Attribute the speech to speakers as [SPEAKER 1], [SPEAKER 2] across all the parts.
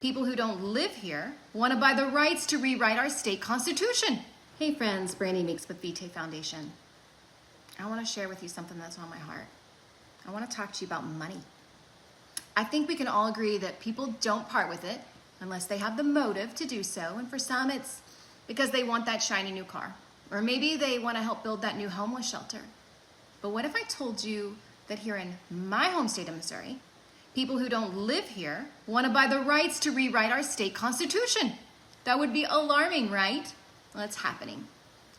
[SPEAKER 1] People who don't live here want to buy the rights to rewrite our state constitution. Hey friends, Brandy Meeks with Vitae Foundation. I want to share with you something that's on my heart. I want to talk to you about money. I think we can all agree that people don't part with it unless they have the motive to do so. And for some, it's because they want that shiny new car. Or maybe they want to help build that new homeless shelter. But what if I told you that here in my home state of Missouri, people who don't live here want to buy the rights to rewrite our state constitution? That would be alarming, right? Well, it's happening.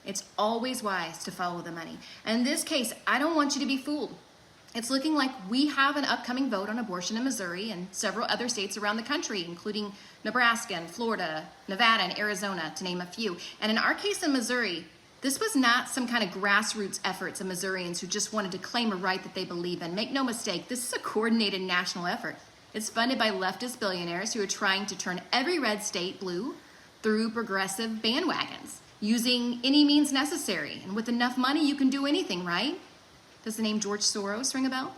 [SPEAKER 1] It's always wise to follow the money. And in this case, I don't want you to be fooled. It's looking like we have an upcoming vote on abortion in Missouri and several other states around the country, including Nebraska and Florida, Nevada and Arizona, to name a few. And in our case in Missouri, this was not some kind of grassroots efforts of Missourians who just wanted to claim a right that they believe in. Make no mistake, this is a coordinated national effort. It's funded by leftist billionaires who are trying to turn every red state blue through progressive bandwagons, using any means necessary. And with enough money, you can do anything, right? Does the name George Soros ring a bell?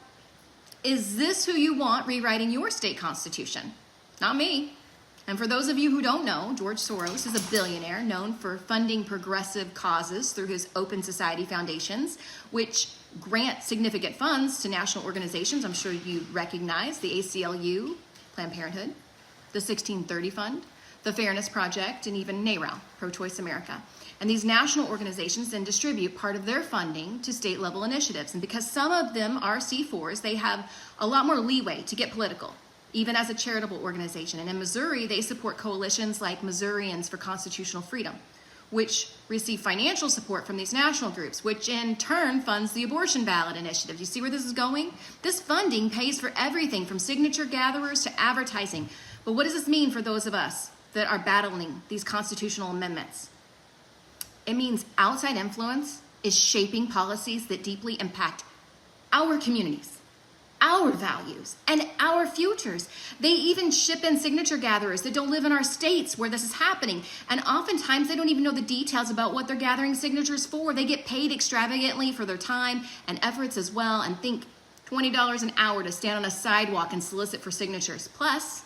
[SPEAKER 1] Is this who you want rewriting your state constitution? Not me. And for those of you who don't know, George Soros is a billionaire known for funding progressive causes through his Open Society foundations, which grant significant funds to national organizations I'm sure you recognize: the ACLU, Planned Parenthood, the 1630 Fund, the Fairness Project, and even NARAL, Pro-Choice America. And these national organizations then distribute part of their funding to state-level initiatives. And because some of them are C4s, they have a lot more leeway to get political, even as a charitable organization. And in Missouri, they support coalitions like Missourians for Constitutional Freedom, which receive financial support from these national groups, which in turn funds the abortion ballot initiative. Do you see where this is going? This funding pays for everything from signature gatherers to advertising. But what does this mean for those of us that are battling these constitutional amendments? It means outside influence is shaping policies that deeply impact our communities, our values, and our futures. They even ship in signature gatherers that don't live in our states where this is happening. And oftentimes they don't even know the details about what they're gathering signatures for. They get paid extravagantly for their time and efforts as well. And think $20 an hour to stand on a sidewalk and solicit for signatures, plus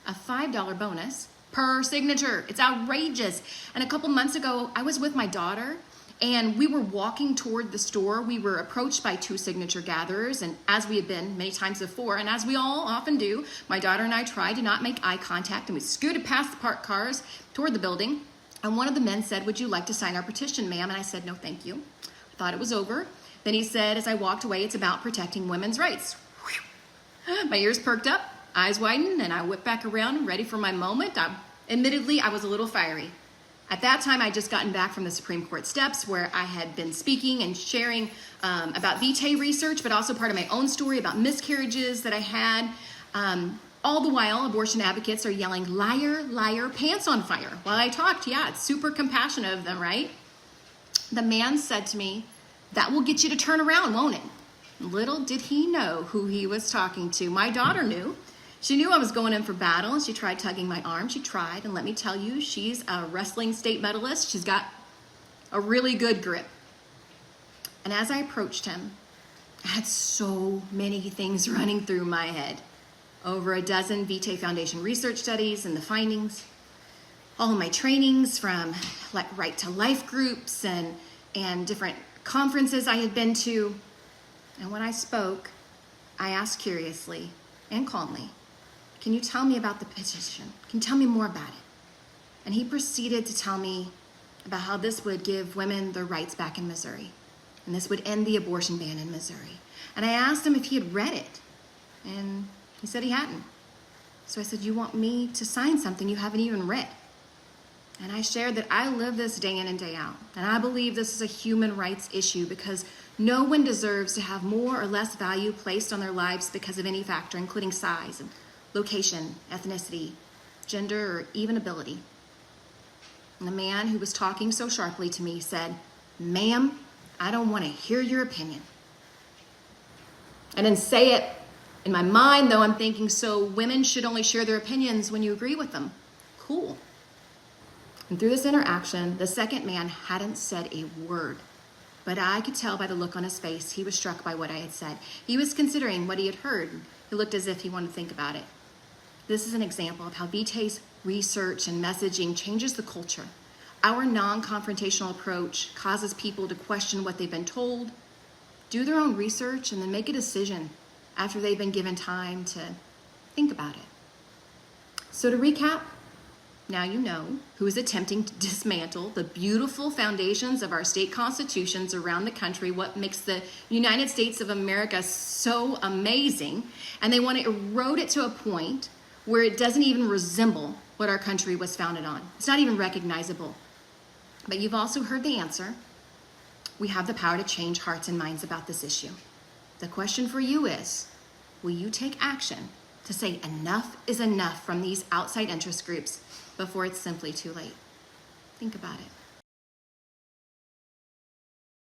[SPEAKER 1] a $5 bonus per signature. It's outrageous. And a couple months ago, I was with my daughter and we were walking toward the store. We were approached by two signature gatherers, and as we had been many times before, and as we all often do, my daughter and I tried to not make eye contact, and we scooted past the parked cars toward the building. And one of the men said, "Would you like to sign our petition, ma'am?" And I said, "No, thank you." I thought it was over. Then he said, as I walked away, "It's about protecting women's rights." Whew. My ears perked up, eyes widened, and I whipped back around, ready for my moment. Admittedly, I was a little fiery. At that time, I'd just gotten back from the Supreme Court steps where I had been speaking and sharing about Vitae research, but also part of my own story about miscarriages that I had. All the while, abortion advocates are yelling, "Liar, liar, pants on fire." While I talked, yeah, it's super compassionate of them, right? The man said to me, "That will get you to turn around, won't it?" Little did he know who he was talking to. My daughter knew. She knew I was going in for battle, and she tried tugging my arm. She tried, and let me tell you, she's a wrestling state medalist. She's got a really good grip. And as I approached him, I had so many things running through my head. Over a dozen Vitae Foundation research studies and the findings, all of my trainings from Right to Life groups and different conferences I had been to. And when I spoke, I asked curiously and calmly, "Can you tell me about the petition? Can you tell me more about it?" And he proceeded to tell me about how this would give women their rights back in Missouri, and this would end the abortion ban in Missouri. And I asked him if he had read it, and he said he hadn't. So I said, "You want me to sign something you haven't even read?" And I shared that I live this day in and day out, and I believe this is a human rights issue because no one deserves to have more or less value placed on their lives because of any factor, including size and location, ethnicity, gender, or even ability. And the man who was talking so sharply to me said, "Ma'am, I don't want to hear your opinion." I didn't say it. In my mind, though, I'm thinking, so women should only share their opinions when you agree with them. Cool. And through this interaction, the second man hadn't said a word. But I could tell by the look on his face he was struck by what I had said. He was considering what he had heard. It looked as if he wanted to think about it. This is an example of how Vitae's research and messaging changes the culture. Our non-confrontational approach causes people to question what they've been told, do their own research, and then make a decision after they've been given time to think about it. So to recap, now you know who is attempting to dismantle the beautiful foundations of our state constitutions around the country, what makes the United States of America so amazing, and they want to erode it to a point where it doesn't even resemble what our country was founded on. It's not even recognizable. But you've also heard the answer. We have the power to change hearts and minds about this issue. The question for you is, will you take action to say enough is enough from these outside interest groups before it's simply too late? Think about it.